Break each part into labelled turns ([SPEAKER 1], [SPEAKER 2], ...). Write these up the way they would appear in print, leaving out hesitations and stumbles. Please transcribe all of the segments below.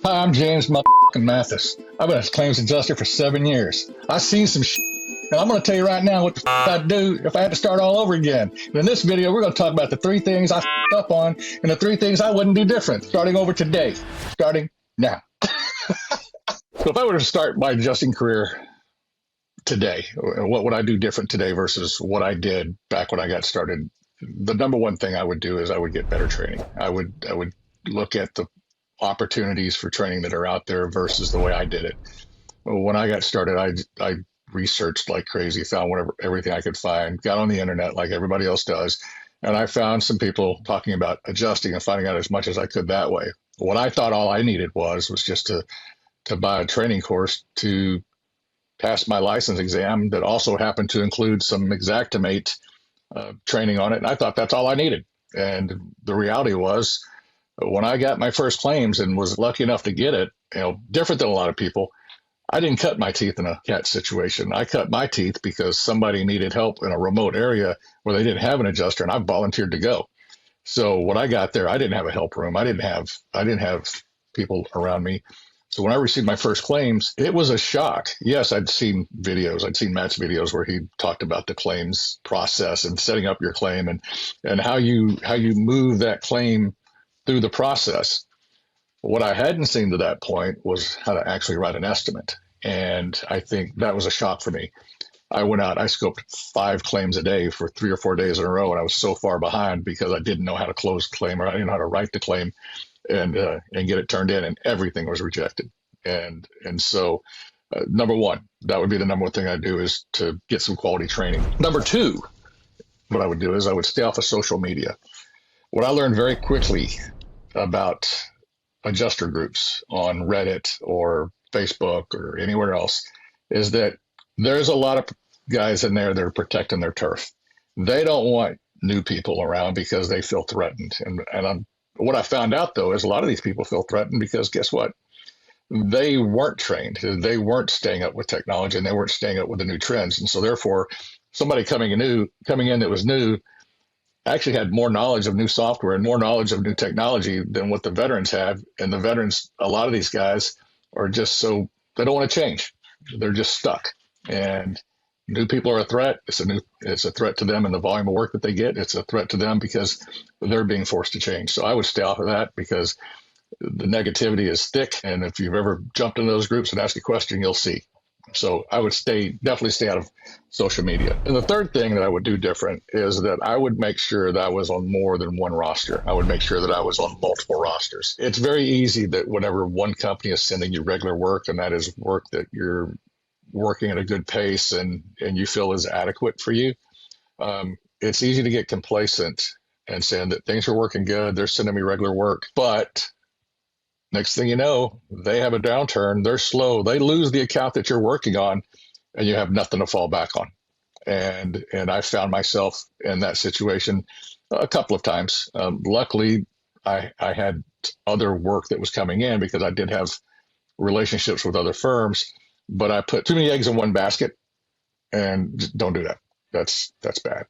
[SPEAKER 1] Hi, I'm James Matthysse. I've been a claims adjuster for 7 years. I've seen some and I'm going to tell you right now what the I'd do if I had to start all over again. And in this video, we're going to talk about the 3 things I up on and the 3 things I wouldn't do different starting over today, starting now. So if I were to start my adjusting career today, what would I do different today versus what I did back when I got started? The number one thing I would do is I would get better training. I would look at the opportunities for training that are out there versus the way I did it. When I got started, I researched like crazy, found everything I could find, got on the internet like everybody else does, and I found some people talking about adjusting and finding out as much as I could that way. What I thought all I needed was just to buy a training course to pass my license exam that also happened to include some Xactimate training on it, and I thought that's all I needed. And the reality was, when I got my first claims and was lucky enough to get it, different than a lot of people, I didn't cut my teeth in a cat situation. I cut my teeth because somebody needed help in a remote area where they didn't have an adjuster, and I volunteered to go. So when I got there, I didn't have a help room. I didn't have people around me. So when I received my first claims, it was a shock. Yes, I'd seen videos. I'd seen Matt's videos where he talked about the claims process and setting up your claim and how you move that claim through the process. What I hadn't seen to that point was how to actually write an estimate. And I think that was a shock for me. I went out, I scoped 5 claims a day for 3 or 4 days in a row, and I was so far behind because I didn't know how to close the claim, or I didn't know how to write the claim and get it turned in, and everything was rejected. And so number one, that would be the number one thing I'd do, is to get some quality training. Number two, what I would do is I would stay off of social media. What I learned very quickly about adjuster groups on Reddit or Facebook or anywhere else is that there's a lot of guys in there that are protecting their turf. They don't want new people around because they feel threatened. And what I found out, though, is a lot of these people feel threatened because guess what? They weren't trained. They weren't staying up with technology, and they weren't staying up with the new trends. And so therefore, somebody coming in that was new actually had more knowledge of new software and more knowledge of new technology than what the veterans have. And the veterans, a lot of these guys are just they don't want to change. They're just stuck. And new people are a threat. It's a threat to them and the volume of work that they get. It's a threat to them because they're being forced to change. So I would stay off of that because the negativity is thick. And if you've ever jumped into those groups and asked a question, you'll see. So I would definitely stay out of social media. And the third thing that I would do different is that I would make sure that I was on more than one roster. I would make sure that I was on multiple rosters. It's very easy that whenever one company is sending you regular work, and that is work that you're working at a good pace and you feel is adequate for you, it's easy to get complacent and saying that things are working good. They're sending me regular work, but next thing you know, they have a downturn. They're slow. They lose the account that you're working on, and you have nothing to fall back on. And I found myself in that situation a couple of times. Luckily, I had other work that was coming in because I did have relationships with other firms, but I put too many eggs in one basket, and just don't do that. That's bad.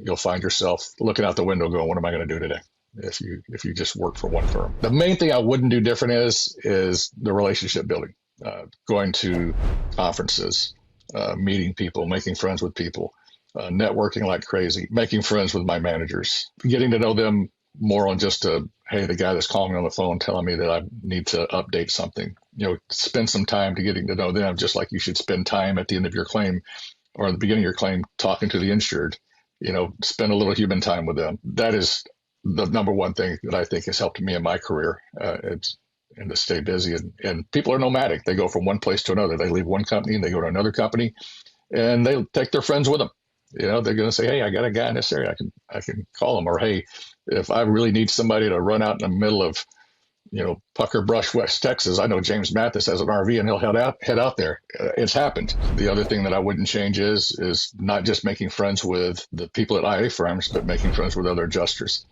[SPEAKER 1] You'll find yourself looking out the window going, what am I going to do today? If you just work for one firm. The main thing I wouldn't do different is the relationship building, going to conferences, meeting people, making friends with people, networking like crazy, making friends with my managers, getting to know them more on just hey, the guy that's calling me on the phone telling me that I need to update something. Spend some time to getting to know them, just like you should spend time at the end of your claim or at the beginning of your claim talking to the insured. Spend a little human time with them. That is the number one thing that I think has helped me in my career. And to stay busy. And people are nomadic. They go from one place to another. They leave one company and they go to another company, and they take their friends with them. They're going to say, hey, I got a guy in this area. I can call him. Or, hey, if I really need somebody to run out in the middle of, Pucker Brush, West Texas, I know James Matthysse has an RV and he'll head out there. It's happened. The other thing that I wouldn't change is not just making friends with the people at IA firms, but making friends with other adjusters.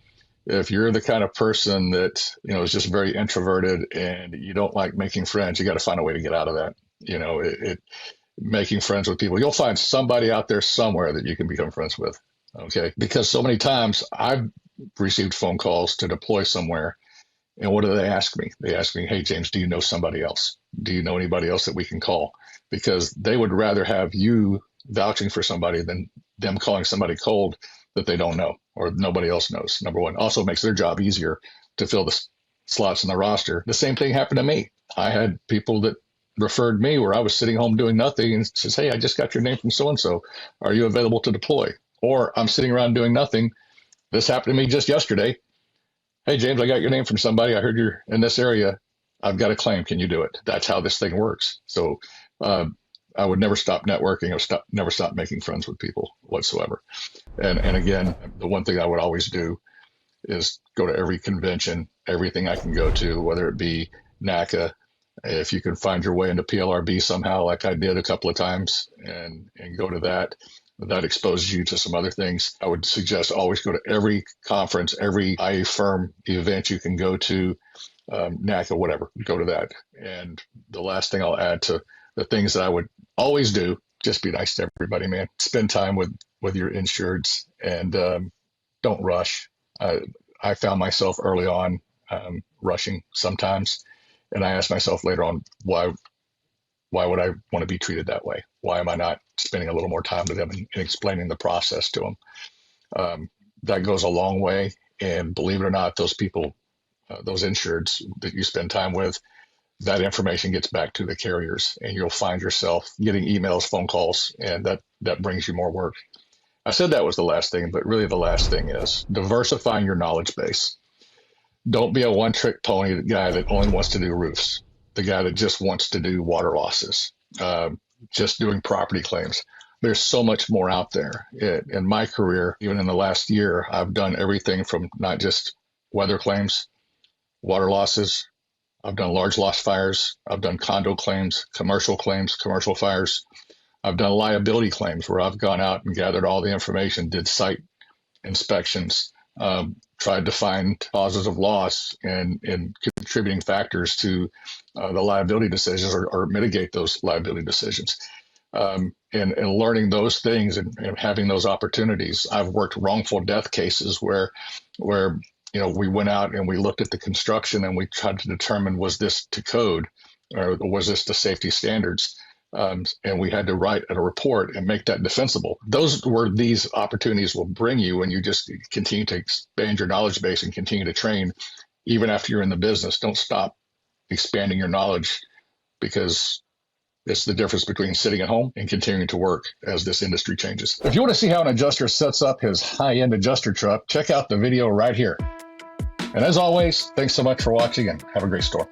[SPEAKER 1] If you're the kind of person that, is just very introverted and you don't like making friends, you got to find a way to get out of that. Making friends with people, you'll find somebody out there somewhere that you can become friends with. Okay. Because so many times I've received phone calls to deploy somewhere, And what do they ask me? They ask me, hey, James, do you know somebody else? Do you know anybody else that we can call? Because they would rather have you vouching for somebody than them calling somebody cold that they don't know or nobody else knows. Number one, also makes their job easier to fill the slots in the roster. The same thing happened to me. I had people that referred me where I was sitting home doing nothing and says, hey, I just got your name from so-and-so. Are you available to deploy? Or I'm sitting around doing nothing. This happened to me just yesterday. Hey, James, I got your name from somebody. I heard you're in this area. I've got a claim. Can you do it? That's how this thing works. So I would never stop networking or never stop making friends with people whatsoever. And again, the one thing I would always do is go to every convention, everything I can go to, whether it be NACA, if you can find your way into PLRB somehow, like I did a couple of times, and go to that. That exposes you to some other things. I would suggest always go to every conference, every IA firm event you can go to, NACA, whatever, go to that. And the last thing I'll add to the things that I would always do, just be nice to everybody, man. Spend time with your insureds and don't rush. I found myself early on rushing sometimes. And I asked myself later on, why would I want to be treated that way? Why am I not spending a little more time with them and explaining the process to them? That goes a long way. And believe it or not, those people, those insureds that you spend time with, that information gets back to the carriers, and you'll find yourself getting emails, phone calls, and that brings you more work. I said that was the last thing, but really the last thing is diversifying your knowledge base. Don't be a one-trick pony guy that only wants to do roofs, the guy that just wants to do water losses, just doing property claims. There's so much more out there. In my career, even in the last year, I've done everything from not just weather claims, water losses. I've done large loss fires. I've done condo claims, commercial fires. I've done liability claims where I've gone out and gathered all the information, did site inspections, tried to find causes of loss and contributing factors to the liability decisions or mitigate those liability decisions. And learning those things and having those opportunities. I've worked wrongful death cases where we went out and we looked at the construction and we tried to determine, was this to code or was this to safety standards? And we had to write a report and make that defensible. Those were these opportunities will bring you when you just continue to expand your knowledge base and continue to train even after you're in the business. Don't stop expanding your knowledge, because it's the difference between sitting at home and continuing to work as this industry changes. If you want to see how an adjuster sets up his high-end adjuster truck, check out the video right here. And as always, thanks so much for watching and have a great store.